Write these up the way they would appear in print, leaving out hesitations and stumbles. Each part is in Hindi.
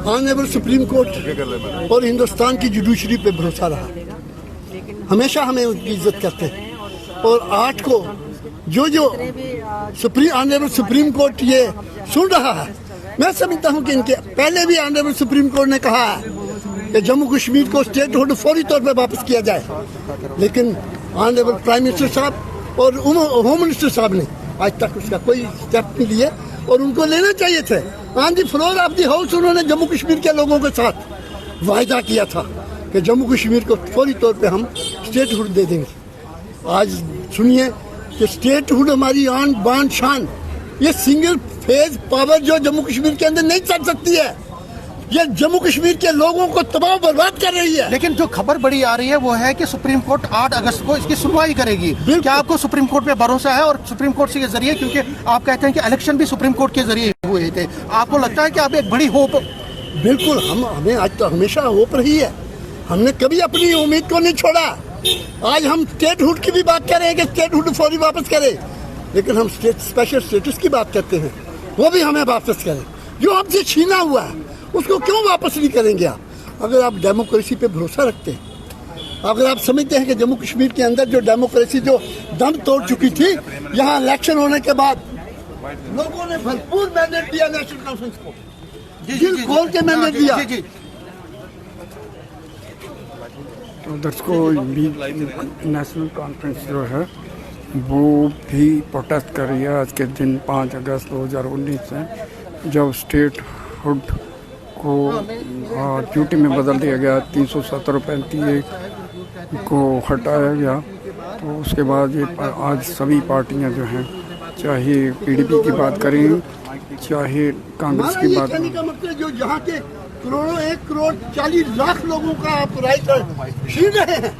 ऑनरेबल सुप्रीम कोर्ट और हिंदुस्तान की जुडिशरी पे भरोसा रहा। हमेशा हमें उनकी इज्जत करते हैं। और 8 को जो ऑनरेबल सुप्रीम कोर्ट ये सुन रहा है, मैं समझता हूँ कि इनके पहले भी ऑनरेबल सुप्रीम कोर्ट ने कहा है कि जम्मू कश्मीर को स्टेटहुड फौरी तौर पर वापस किया जाए, लेकिन ऑनरेबल प्राइम मिनिस्टर साहब और होम मिनिस्टर साहब ने आज तक उसका कोई स्टेप नहीं लिए, और उनको लेना चाहिए थे। On the floor of the house उन्होंने जम्मू कश्मीर के लोगों के साथ वायदा किया था कि जम्मू कश्मीर को फौरी तौर पे हम स्टेटहुड दे देंगे। आज सुनिए कि स्टेटहुड हमारी आन बान शान, ये सिंगल फेज पावर जो जम्मू कश्मीर के अंदर नहीं चल सकती है, ये जम्मू कश्मीर के लोगों को तबाह बर्बाद कर रही है। लेकिन जो खबर बड़ी आ रही है वो है कि सुप्रीम कोर्ट 8 अगस्त को इसकी सुनवाई करेगी। क्या आपको सुप्रीम कोर्ट पे भरोसा है? और सुप्रीम कोर्ट के जरिए, क्योंकि आप कहते हैं कि इलेक्शन भी सुप्रीम कोर्ट के जरिए हुए थे, आपको लगता है कि आप एक बड़ी होप? बिल्कुल, हमें आज तो हमेशा होप रही है, हमने कभी अपनी उम्मीद को नहीं छोड़ा। आज हम स्टेटहुड की भी बात कर रहे हैं कि स्टेटहुड फौरी वापस करें, लेकिन हम स्पेशल स्टेटस की बात करते हैं, वो भी हमें वापस करें। जो हमसे छीना हुआ है उसको क्यों वापस नहीं करेंगे आप? अगर आप डेमोक्रेसी पे भरोसा रखते हैं, अगर आप समझते हैं कि जम्मू कश्मीर के अंदर जो डेमोक्रेसी जो दम तोड़ चुकी थी, यहाँ इलेक्शन होने के बाद लोगों ने भरपूर मैंडेट दिया नेशनल कॉन्फ्रेंस को, दिल खोल के मैंडेट दिया। तो दर्शकों, नेशनल कॉन्फ्रेंस जो है वो भी प्रोटेस्ट कर रही है आज के दिन 5 अगस्त 2019 से, जब स्टेटहुड को ड्यूटी में बदल दिया गया, 370 को हटाया गया। तो उसके बाद ये आज सभी पार्टियां जो हैं, चाहे पीडीपी की बात करें चाहे कांग्रेस की बात करें, का मतलब जो यहाँ के करोड़ों 1 करोड़ 40 लाख लोगों का आप राइट छीन रहे हैं,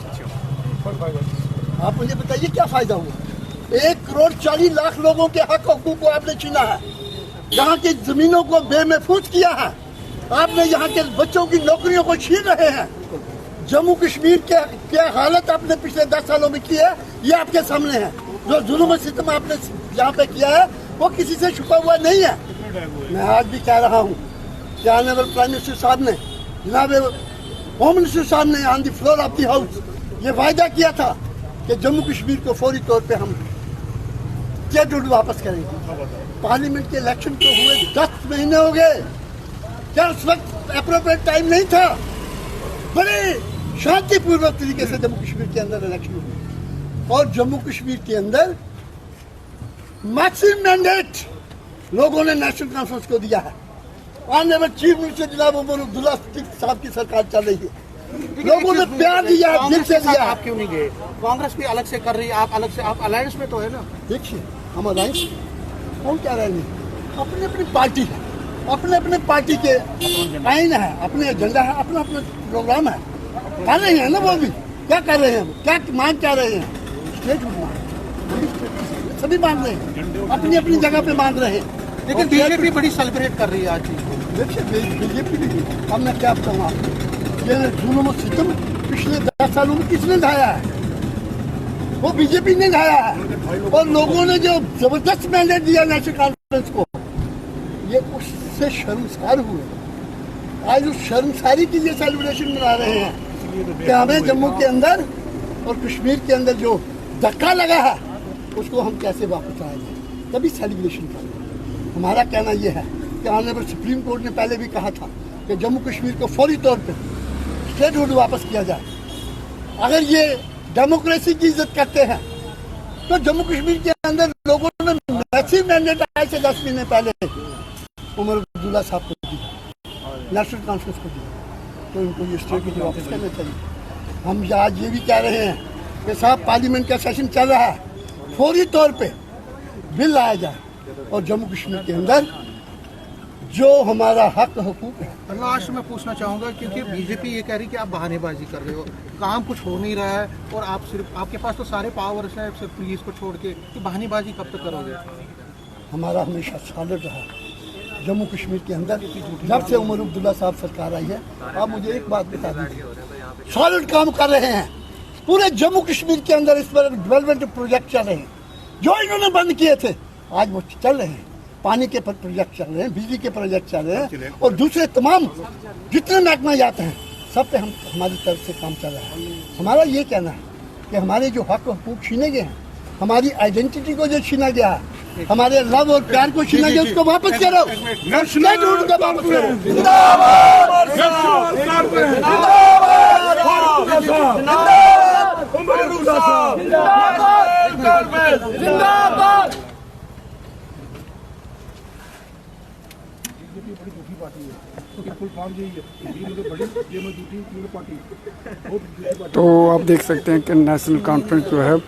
आप मुझे बताइए क्या फायदा हुआ? 1 करोड़ 40 लाख लोगों के हक हकूक को आपने छीना है, यहाँ की जमीनों को बेमहफूज किया है आपने, यहाँ के बच्चों की नौकरियों को छीन रहे हैं। जम्मू कश्मीर के क्या हालत आपने पिछले 10 सालों में की है, ये आपके सामने है। जो जुल्म सितम आपने यहाँ पे किया है वो किसी से छुपा हुआ नहीं है। मैं आज भी कह रहा हूँ कि ऑनरेबल प्राइम मिनिस्टर साहब ने, जनाब होम मिनिस्टर साहब ने on the floor of the house ये वायदा किया था कि जम्मू कश्मीर को फौरी तौर पे हम स्टेटहुड वापस करेंगे। पार्लियामेंट के इलेक्शन को हुए 10 महीने हो गए, क्या उस वक्त एप्रोप्रिएट टाइम नहीं था? बड़े शांतिपूर्वक तरीके से जम्मू कश्मीर के अंदर इलेक्शन हुए, और जम्मू कश्मीर के अंदर मैक्सिमम मैंडेट लोगों ने नेशनल कॉन्फ्रेंस को दिया है। ऑनरेबल चीफ मिनिस्टर जनाब उमर अब्दुल्ला साहब की सरकार चल रही है, लोगों ने प्यार दिया, दिल से दिया। आप क्यों नहीं गए? कांग्रेस भी अलग से कर रही है, आप अलग से, आप अलायंस में तो है ना। देखिए, हम अलायंस कौन कह रहे हैं, अपनी अपनी पार्टी है, अपने अपने पार्टी के आइन है, अपने एजेंडा है, अपना अपना प्रोग्राम है, कर रहे हैं ना। वो भी क्या कर रहे हैं, क्या मांग क्या रहे हैं? स्टेटहुड सभी मांग रहे हैं, अपनी अपनी जगह पे मांग रहे हैं। लेकिन बीजेपी बड़ी सेलिब्रेट कर रही है आज। देखिए, बीजेपी भी, हमने क्या बताऊँ आपको, ये जुल्म और सितम पिछले 10 सालों में किसने ढाया है? वो बीजेपी ने ढाया है। और लोगों ने जो जबरदस्त मैंडेट दिया नेशनल कॉन्फ्रेंस को, ये उससे शर्मसार हुए। आज उस शर्मसारी की ये सेलिब्रेशन मना रहे हैं कि हमें जम्मू के अंदर और कश्मीर के अंदर जो धक्का लगा है उसको हम कैसे वापस आए जाए, तभी सेलिब्रेशन करें। हमारा कहना यह है कि ऑनरेबल सुप्रीम कोर्ट ने पहले भी कहा था कि जम्मू कश्मीर को फौरी तौर पर स्टेटहुड वापस किया जाए। अगर ये डेमोक्रेसी की इज्जत करते हैं तो जम्मू कश्मीर के अंदर लोगों ने मैक्सिमम मैंडेट आज से 10 महीने पहले उमर अब्दुल्ला साहब को दिया, नेशनल कॉन्फ्रेंस को दिया, तो इनको ये स्टेटहुड वापस करना चाहिए। हम आज ये भी कह रहे हैं कि साहब पार्लियामेंट का सेशन चल रहा है, फौरी तौर पे बिल लाया जाए और जम्मू कश्मीर के अंदर जो हमारा हक हकूक है। लास्ट में पूछना चाहूँगा, क्योंकि बीजेपी ये कह रही है कि आप बहानेबाजी कर रहे हो, काम कुछ हो नहीं रहा है और आप सिर्फ, आपके पास तो सारे पावर्स हैं सिर्फ पुलिस को छोड़ के, तो बहानेबाजी कब तक करोगे? हमारा हमेशा सॉलिड रहा जम्मू कश्मीर के अंदर, जब से उमर अब्दुल्ला साहब सरकार आई है। आप मुझे एक बात बता दीजिए, सॉलिड काम कर रहे हैं पूरे जम्मू कश्मीर के अंदर, इस पर डेवलपमेंट प्रोजेक्ट चल रहे हैं जो इन्होंने बंद किए थे, आज वो चल रहे हैं। पानी के प्रोजेक्ट चल रहे हैं, बिजली के प्रोजेक्ट चल रहे हैं और दूसरे तमाम जितने महकमा जाते हैं सब पे हमारी तरफ से काम चल रहा है। हमारा ये कहना है कि हमारे जो हक हकूक छीने गए हैं, हमारी आइडेंटिटी को जो छीना गया है, हमारे लव और प्यार को छीना गया, उसको वापस करो, स्टेटहुड को वापस करो। तो आप देख सकते हैं कि नेशनल कॉन्फ्रेंस जो है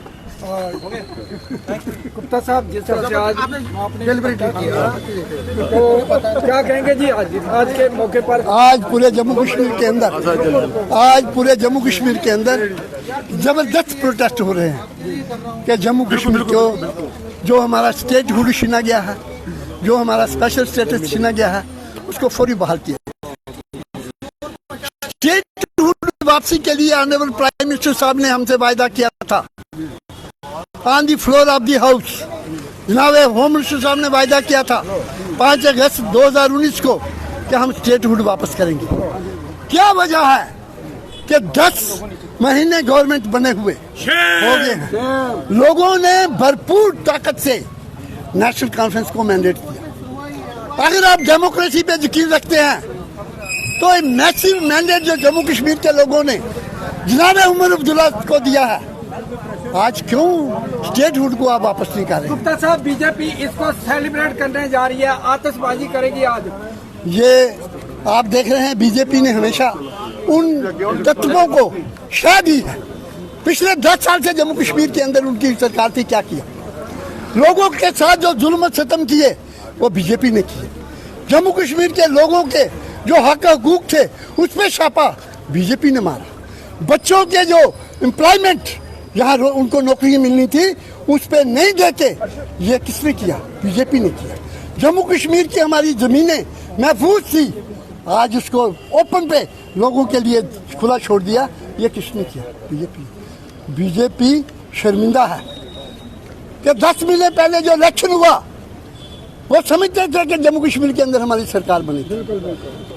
गुप्ता साहब जिस तरह से आज तो क्या कहेंगे जी आज के मौके पर? आज पूरे जम्मू कश्मीर के अंदर जबरदस्त प्रोटेस्ट हो रहे हैं कि जम्मू कश्मीर को जो हमारा स्टेटहुड छीना गया है, जो हमारा स्पेशल स्टेटस छीना गया है, उसको फौरी बहाल किया। स्टेटहुड वापसी के लिए ऑनरेबल प्राइम मिनिस्टर साहब ने हमसे वायदा किया था on the floor of the house. जनाब होम मिनिस्टर साहब ने वायदा किया था 5 अगस्त 2019 को कि हम स्टेटहुड वापस करेंगे। क्या वजह है कि 10 महीने गवर्नमेंट बने हुए हो गए हैं, लोगों ने भरपूर ताकत से नेशनल कॉन्फ्रेंस को मैंडेट दिया। अगर आप डेमोक्रेसी पे यकीन रखते हैं तो एक मैसिव मैंडेट जो जम्मू कश्मीर के लोगों ने जनाब उमर अब्दुल्ला को दिया है, आज क्यों स्टेटहुड को आप वापस नहीं कर रहे? गुप्ता साहब बीजेपी इसको सेलिब्रेट करने जा रही है, आतिशबाजी करेगी आज। ये आप देख रहे हैं बीजेपी ने हमेशा उन तत्वों को शह दी है। पिछले 10 साल से जम्मू कश्मीर के अंदर उनकी सरकार थी, क्या किया? लोगों के साथ जो जुल्म सितम किए वो बीजेपी ने किए। जम्मू कश्मीर के लोगों के जो हक हकूक थे उस पर छापा बीजेपी ने मारा। बच्चों के जो एम्प्लॉयमेंट यहाँ उनको नौकरी मिलनी थी उस पर नहीं देके ये किसने किया? बीजेपी ने किया। जम्मू कश्मीर की हमारी जमीनें महफूज थी, आज उसको ओपन पे लोगों के लिए खुला छोड़ दिया, ये किसने किया? बीजेपी। बीजेपी शर्मिंदा है कि 10 महीने पहले जो इलेक्शन हुआ वो समझते थे कि जम्मू कश्मीर के अंदर हमारी सरकार बनी थी,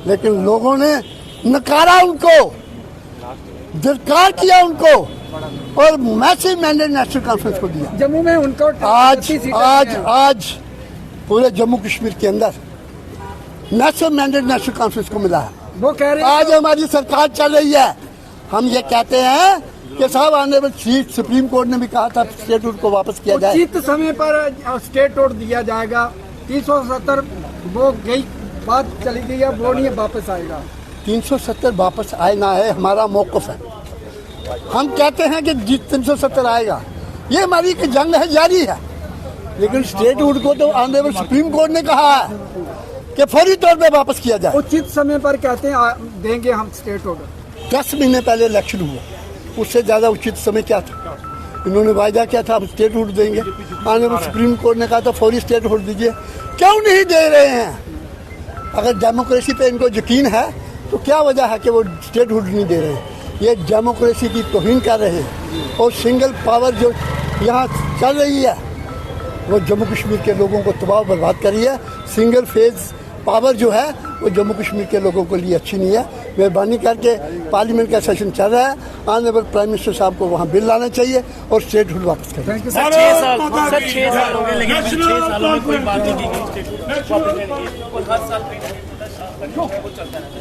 लेकिन लोगों ने नकारा उनको, दिलकार किया उनको और मैसिव मैंडेट नेशनल कॉन्फ्रेंस को दिया। जम्मू में उनको आज पूरे जम्मू कश्मीर के अंदर नेशनल मैंडेट नेशनल कॉन्फ्रेंस को मिला है। वो कह रहे हैं आज हमारी सरकार चल रही है। हम ये कहते हैं कि साहब ऑनरेबल चीफ सुप्रीम कोर्ट ने भी कहा था स्टेटहुड को वापस किया जाए, उचित समय पर स्टेटहुड दिया जाएगा। 370 वो गई बात चली गई है, वो नहीं वापस आएगा। 370 वापस आए ना आए हमारा मौकफ है। हम कहते हैं कि 370 आएगा, ये हमारी एक जंग है, जारी है, लेकिन स्टेटहुड को तो ऑनरेबल सुप्रीम कोर्ट ने कहा है कि फौरी तौर पे वापस किया जाए। उचित समय पर कहते हैं देंगे हम स्टेटहुड। 10 महीने पहले इलेक्शन हुआ, उससे ज्यादा उचित समय क्या था? इन्होंने वायदा किया था हम स्टेटहुड देंगे, ऑनरेबल सुप्रीम कोर्ट ने कहा था फौरी स्टेटहुड दीजिए, क्यों नहीं दे रहे हैं? अगर डेमोक्रेसी पे इनको यकीन है तो क्या वजह है कि वो स्टेटहुड नहीं दे रहे हैं? ये डेमोक्रेसी की तौहीन कर रहे हैं और सिंगल पावर जो यहाँ चल रही है वो जम्मू कश्मीर के लोगों को तबाह बर्बाद कर रही है। सिंगल फेज पावर जो है वो जम्मू कश्मीर के लोगों के लिए अच्छी नहीं है। मेहरबानी करके पार्लियामेंट का सेशन चल रहा है, ऑनरेबल प्राइम मिनिस्टर साहब को वहाँ बिल लाना चाहिए और स्टेटहुड वापस करें। 6 साल हो गए, लेकिन 6 सालों में कोई बात नहीं की गई स्टेटहुड वापस लेने की, और हर साल वो चलता रहता है।